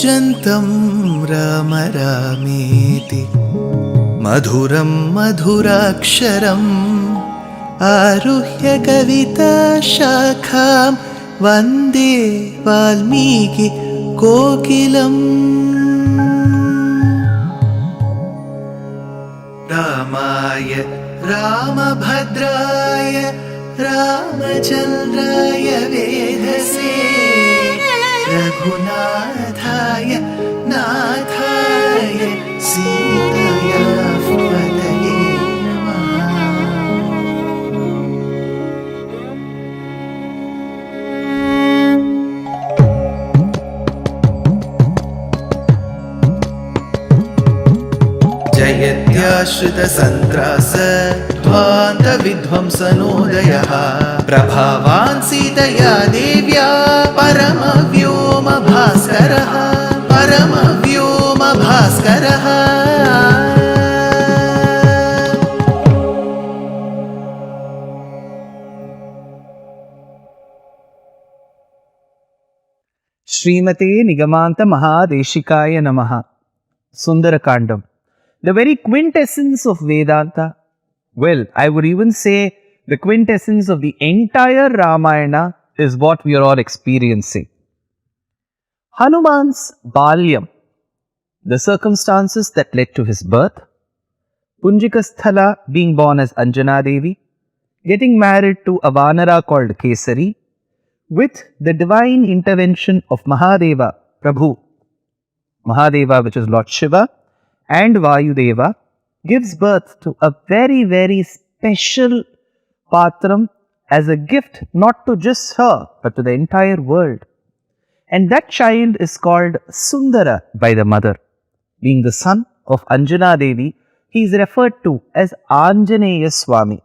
कूजन्तं राम रामेति मधुरं मधुराक्षरम् आरुह्य कविताशाखां वन्दे वाल्मीकि कोकिलम्। रामाय रामभद्राय रामचन्द्राय वेधसे रघुनाथाय नाथाय सीताया पतये नमः। जयत्याश्रितसन्त्रास ध्वान्तविध्वंसनोदयः प्रभावान् सीतया देव्या परमव्योमभास्करः परमव्योमभास्करः। श्रीमते निगमान्त महादेशिकाय नमः। Sundara Kandam, the very quintessence of Vedanta. Well, I would even say the quintessence of the entire Ramayana is what we are all experiencing. Hanuman's Balyam, the circumstances that led to his birth, Punjikasthala being born as Anjana Devi, getting married to a Vanara called Kesari, with the divine intervention of Mahadeva, Prabhu, Mahadeva, which is Lord Shiva, and Vayudeva, gives birth to a very, very special patram as a gift not to just her, but to the entire world. And that child is called Sundara by the mother. Being the son of Anjana Devi, he is referred to as Anjaneya Swami.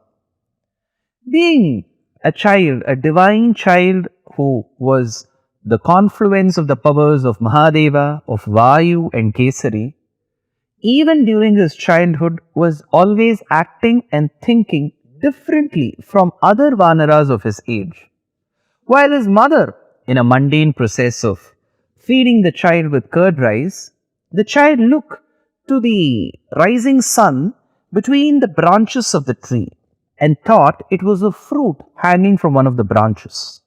Being a child, a divine child who was the confluence of the powers of Mahadeva, of Vayu and Kesari, even during his childhood was always acting and thinking differently from other Vanaras of his age. While his mother, in a mundane process of feeding the child with curd rice, the child looked to the rising sun between the branches of the tree and thought it was a fruit hanging from one of the branches.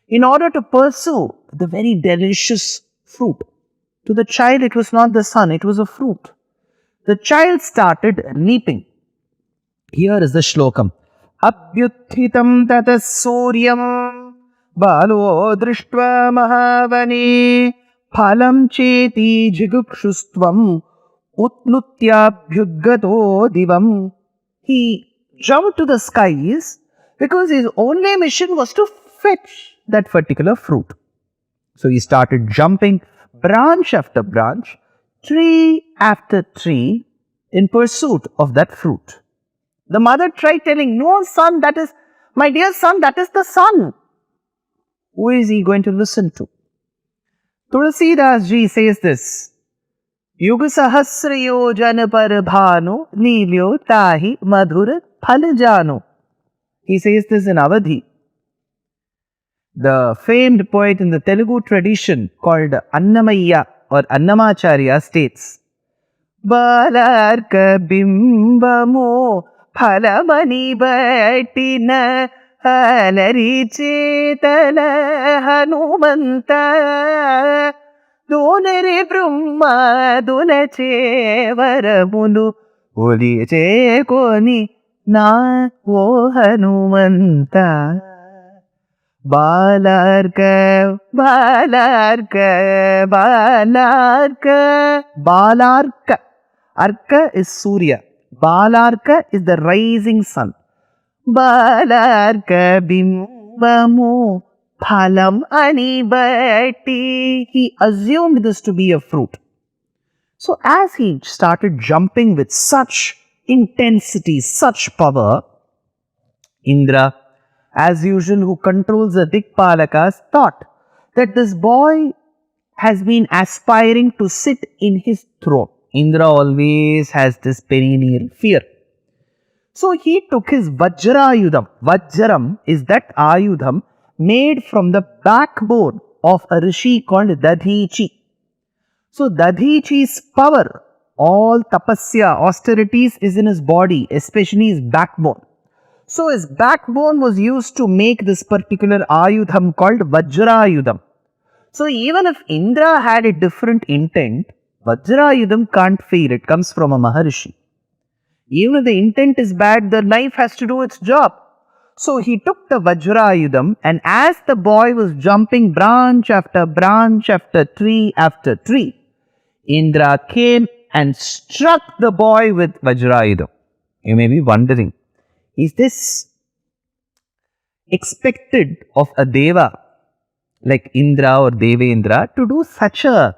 In order to pursue the very delicious fruit, to the child it was not the sun, it was a fruit. The child started leaping. Here is the shlokam. Abhyuthitam tatas suryam balo drishtva mahavane phalam cheti jigupshustvam utnutyabhyudgato divam. He jumped to the skies because his only mission was to fetch that particular fruit. So he started jumping branch after branch, tree after tree, in pursuit of that fruit. The mother tried telling, "No, son, that is, my dear son, that is the sun." Who is he going to listen to? Tulsidas ji says this, Yuga sahasrayo janapar bhano nilyo tahi madhur phalajano. He says this in Avadhi. The famed poet in the Telugu tradition called Annamaya or Annamacharya states, Balarka bimbamo phalamani batina halari chetala Hanumanta donare brahma donache varamulu oliche koni na o Hanumanta. Balarka, Balarka, Balarka, Balarka. Arka is Surya. Balarka is the rising sun. Balarka bimbamo phalam anibati. He assumed this to be a fruit. So as he started jumping with such intensity, such power, Indra, as usual, who controls the Dikpalakas, thought that this boy has been aspiring to sit in his throne. Indra always has this perennial fear. So he took his Vajrayudham. Vajram is that Ayudham made from the backbone of a rishi called Dadhichi. So Dadhichi's power, all tapasya, austerities is in his body, especially his backbone. So his backbone was used to make this particular ayudham called Vajrayudham. So even if Indra had a different intent, Vajrayudham can't fail. It comes from a Maharishi. Even if the intent is bad, the knife has to do its job. So he took the Vajrayudham, and as the boy was jumping branch after tree after tree, Indra came and struck the boy with Vajrayudham. You may be wondering, is this expected of a Deva like Indra or Devendra to do such a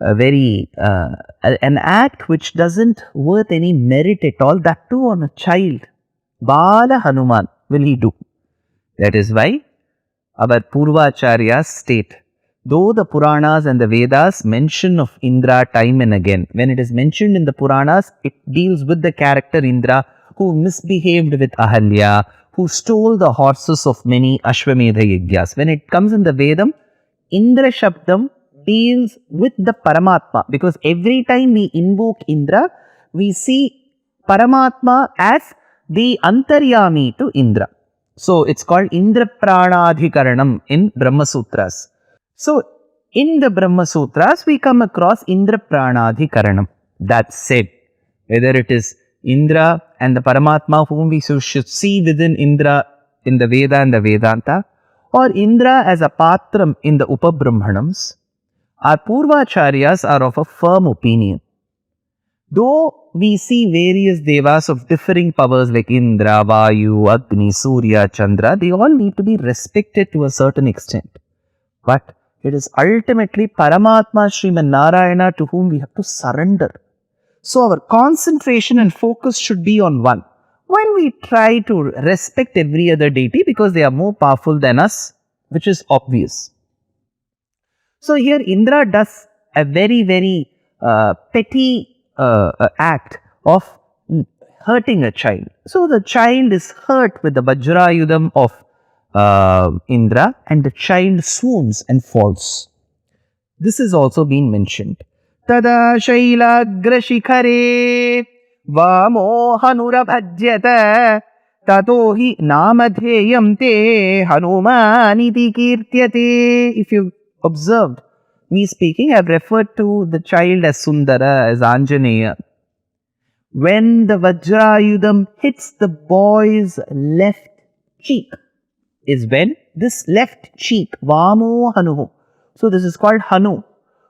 an act which doesn't worth any merit at all, that too on a child? Bala Hanuman will he do. That is why our Purvacharyas state, though the Puranas and the Vedas mention of Indra time and again, when it is mentioned in the Puranas, it deals with the character Indra who misbehaved with Ahalya, who stole the horses of many Ashwamedha Yagyas. When it comes in the Vedam, Indra Shabdam deals with the Paramatma, because every time we invoke Indra, we see Paramatma as the Antaryami to Indra. So it's called Indra Pranadhikaranam in Brahma Sutras. So in the Brahma Sutras, we come across Indra Pranadhikaranam. That said, whether it is Indra and the Paramatma whom we should see within Indra in the Veda and the Vedanta, or Indra as a Patram in the Upabrahmanams, our Purvacharyas are of a firm opinion. Though we see various devas of differing powers like Indra, Vayu, Agni, Surya, Chandra, they all need to be respected to a certain extent. But it is ultimately Paramatma Sriman Narayana to whom we have to surrender. So our concentration and focus should be on one. When we try to respect every other deity because they are more powerful than us, which is obvious. So here Indra does a very petty act of hurting a child. So the child is hurt with the Vajrayudham of Indra, and the child swoons and falls. This has also been mentioned. Tada Shailagra Shikhare Vamo Hanurabhajyata Tato hi Namadheyam te Hanumaniti Kirtyate. If you observed me speaking, I have referred to the child as Sundara, as Anjaneya. When the Vajrayudham hits the boy's left cheek, is when this left cheek, Vamo Hanuhu. So this is called Hanu.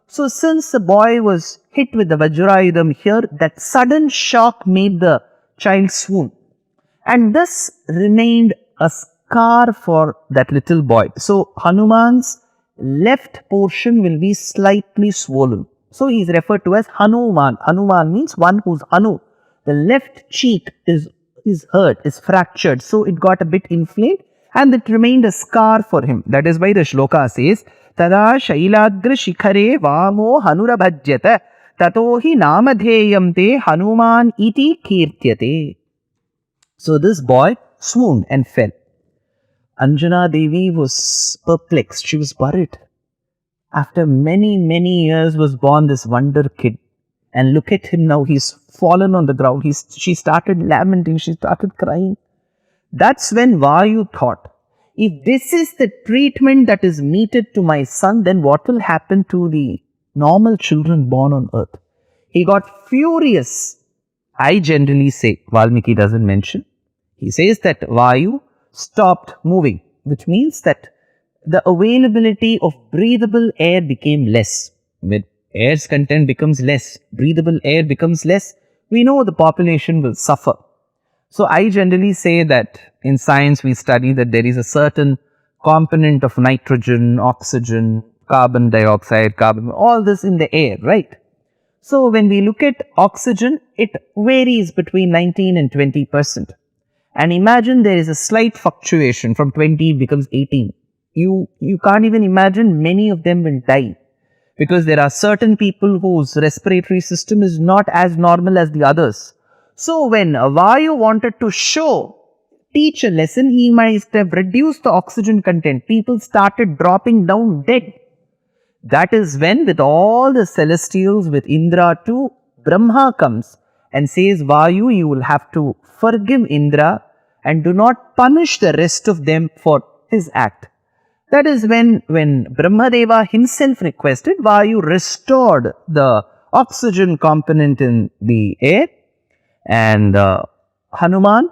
So since the boy was hit with the Vajrayudham here, that sudden shock made the child swoon. And this remained a scar for that little boy. So Hanuman's left portion will be slightly swollen. So he is referred to as Hanuman. Hanuman means one who's Hanu. The left cheek is hurt, is fractured. So it got a bit inflamed and it remained a scar for him. That is why the shloka says, Tada Shailagra Shikhare Vamo Hanurabhajyata Tato hi Namadheyam te Hanuman iti Kirtyate. So this boy swooned and fell. Anjana Devi was perplexed. She was worried. After many years was born this wonder kid. And look at him now, he's fallen on the ground. She started lamenting, she started crying. That's when Vayu thought, if this is the treatment that is meted to my son, then what will happen to the normal children born on earth? He got furious. I generally say, Valmiki doesn't mention. He says that Vayu stopped moving, which means that the availability of breathable air became less. When air's content becomes less, breathable air becomes less, we know the population will suffer. So I generally say that in science we study that there is a certain component of nitrogen, oxygen, carbon dioxide, all this in the air, right? So when we look at oxygen, it varies between 19 and 20%. And imagine there is a slight fluctuation from 20 becomes 18. You can't even imagine many of them will die. Because there are certain people whose respiratory system is not as normal as the others. So when Vayu wanted to teach a lesson, he might have reduced the oxygen content. People started dropping down dead. That is when, with all the celestials, with Indra too, Brahma comes and says, Vayu, you will have to forgive Indra and do not punish the rest of them for his act. That is when Brahmadeva himself requested, Vayu restored the oxygen component in the air, and Hanuman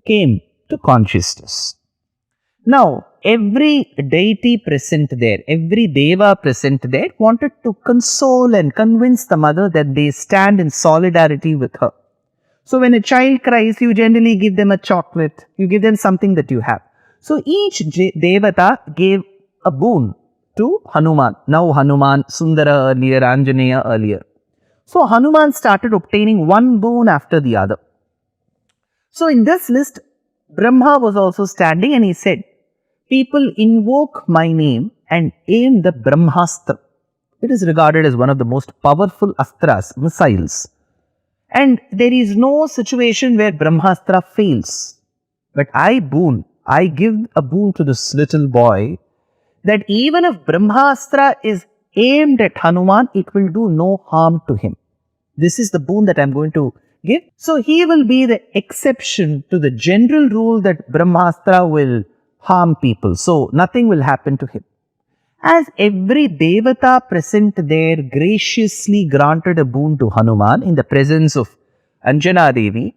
came to consciousness. Now, every deity present there, every deva present there wanted to console and convince the mother that they stand in solidarity with her. So, when a child cries, you generally give them a chocolate, you give them something that you have. So, each devata gave a boon to Hanuman. Now, Hanuman, Sundara earlier, Anjaneya earlier. So, Hanuman started obtaining one boon after the other. So, in this list, Brahma was also standing and he said, people invoke my name and aim the Brahmastra. It is regarded as one of the most powerful astras, missiles. And there is no situation where Brahmastra fails. But I give a boon to this little boy that even if Brahmastra is aimed at Hanuman, it will do no harm to him. This is the boon that I am going to give. So he will be the exception to the general rule that Brahmastra will harm people. So nothing will happen to him. As every devata present there graciously granted a boon to Hanuman in the presence of Anjana Devi,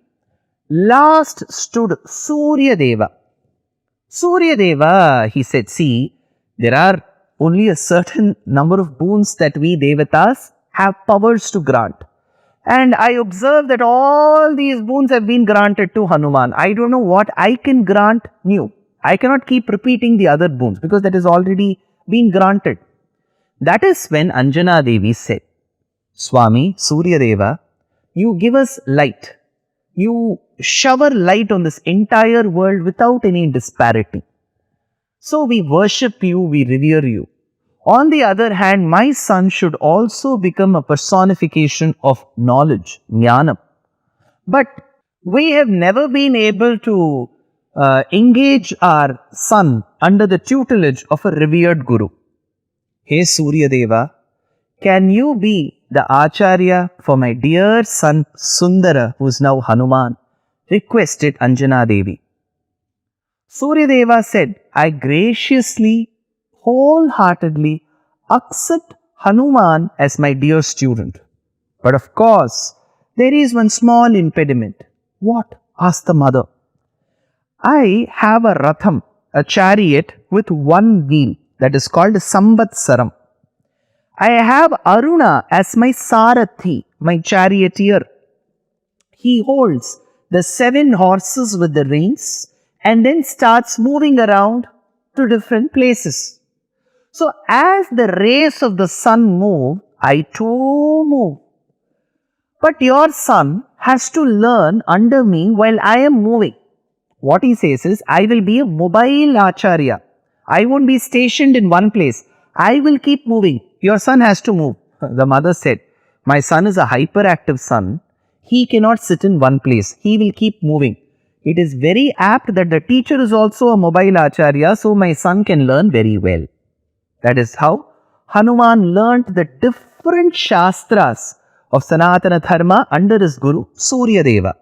last stood Surya Deva. Surya Deva, he said, see, there are only a certain number of boons that we devatas have powers to grant. And I observe that all these boons have been granted to Hanuman. I don't know what I can grant new. I cannot keep repeating the other boons because that has already been granted. That is when Anjana Devi said, Swami, Surya Deva, you give us light. You shower light on this entire world without any disparity. So we worship you, we revere you. On the other hand, my son should also become a personification of knowledge, jnanam. But we have never been able to engage our son under the tutelage of a revered guru. Hey Surya Deva, can you be the Acharya for my dear son Sundara, who is now Hanuman? Requested Anjana Devi. Surya Deva said, I graciously, wholeheartedly accept Hanuman as my dear student. But of course, there is one small impediment. What? Asked the mother. I have a ratham, a chariot with one wheel, that is called Sambatsaram. I have Aruna as my Sarathi, my charioteer. He holds the 7 horses with the reins and then starts moving around to different places. So as the rays of the sun move, I too move. But your son has to learn under me while I am moving. What he says is, I will be a mobile Acharya. I won't be stationed in one place. I will keep moving. Your son has to move. The mother said, my son is a hyperactive son. He cannot sit in one place. He will keep moving. It is very apt that the teacher is also a mobile Acharya, so my son can learn very well. That is how Hanuman learnt the different Shastras of Sanatana Dharma under his guru Surya Deva.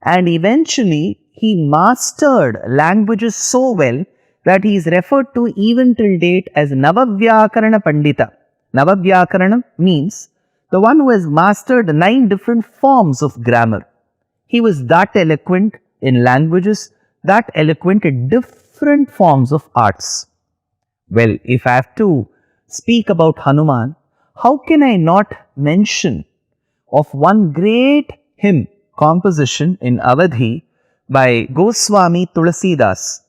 And eventually, he mastered languages so well that he is referred to even till date as Navavyakarana Pandita. Navavyakarana means the one who has mastered 9 different forms of grammar. He was that eloquent in languages, that eloquent in different forms of arts. Well, if I have to speak about Hanuman, how can I not mention of one great hymn composition in Awadhi by Goswami Tulasidas.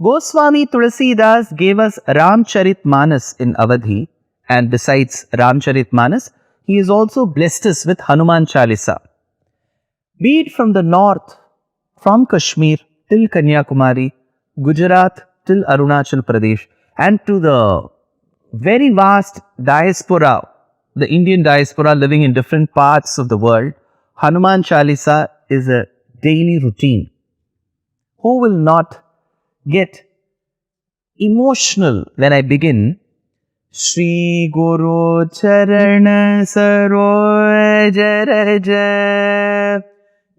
Goswami Tulasidas gave us Ramcharitmanas in Awadhi, and besides Ramcharitmanas, he has also blessed us with Hanuman Chalisa. Be it from the north, from Kashmir till Kanyakumari, Gujarat till Arunachal Pradesh, and to the very vast diaspora, the Indian diaspora living in different parts of the world, Hanuman Chalisa is a daily routine. Who will not get emotional when I begin Shri Guru Charan Saroj Raj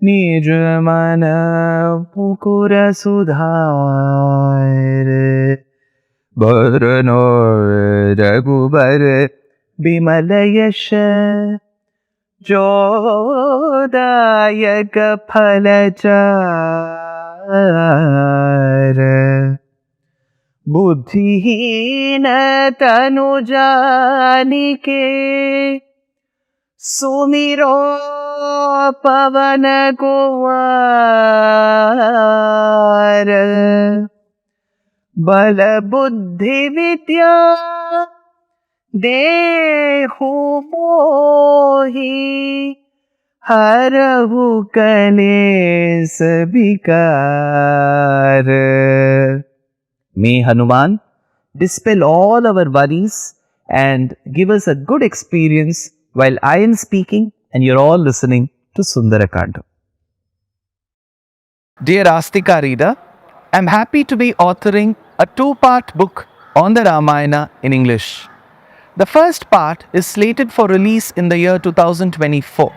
Nij Mana Pukura Sudhar Bharano Raghubar Bimalayasha Jodayak Phalachar बुद्धिहीन तनु जानिके सुमिरो पवन कुमार बल बुद्धि विद्या देहु मोहि हरहु कलेस विकार May Hanuman dispel all our worries and give us a good experience while I am speaking and you're all listening to Sundara Kandam. Dear Astika reader, I'm happy to be authoring a two-part book on the Ramayana in English. The first part is slated for release in the year 2024.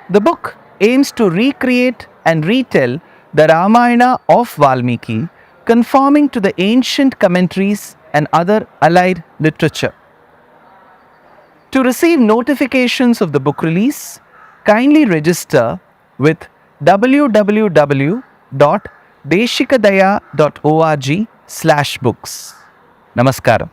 The book aims to recreate and retell the Ramayana of Valmiki, conforming to the ancient commentaries and other allied literature. To receive notifications of the book release, kindly register with www.deshikadaya.org/books. Namaskaram.